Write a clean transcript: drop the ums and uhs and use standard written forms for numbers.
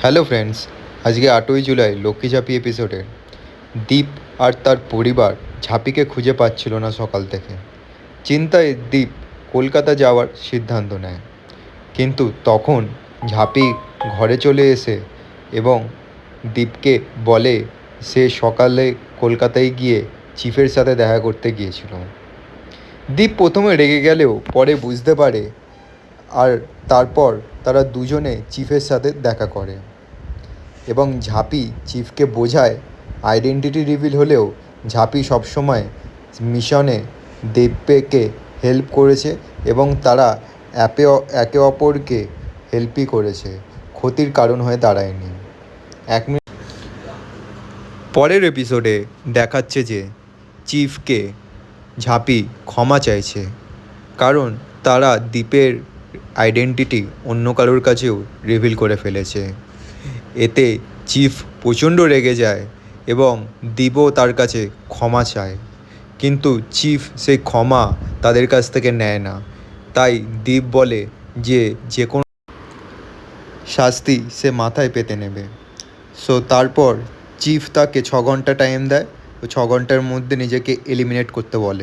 Hello friends, আজকে 8ই জুলাই লক্ষ্মী ঝাঁপি এপিসোডে দীপ আর তার পরিবার ঝাঁপিকে খুঁজে পাচ্ছিল না সকাল থেকে। চিন্তায় দীপ কলকাতা যাওয়ার সিদ্ধান্ত নেয়, কিন্তু তখন ঝাঁপি ঘরে চলে এসে এবং দীপকে বলে সে সকালে কলকাতায় গিয়ে চিফের সাথে দেখা করতে গিয়েছিল। দীপ প্রথমে রেগে গেলেও পরে বুঝতে পারে, আর তারপর তারা দুজনে চিফের সাথে দেখা করে এবং ঝাঁপি চিফকে বোঝায় আইডেন্টিটি রিভিল হলেও ঝাঁপি সবসময় মিশনে দেবকে হেল্প করেছে এবং তারা একে অপরকে হেল্পই করেছে, ক্ষতির কারণ হয়ে দাঁড়ায়নি। পরের এপিসোডে দেখাচ্ছে যে চিফকে ঝাঁপি ক্ষমা চাইছে, কারণ তারা দ্বীপের আইডেন্টিটি অন্য কারোর কাছেও রিভিল করে ফেলেছে। এতে চিফ প্রচণ্ড রেগে যায় এবং দীপও তার কাছে ক্ষমা চায়, কিন্তু চিফ সেই ক্ষমা তাদের কাছ থেকে নেয় না। তাই দীপ বলে যে কোনো শাস্তি সে মাথায় পেতে নেবে। তারপর চিফ তাকে 6 ঘন্টা টাইম দেয় ও 6 ঘন্টার মধ্যে নিজেকে এলিমিনেট করতে বলে।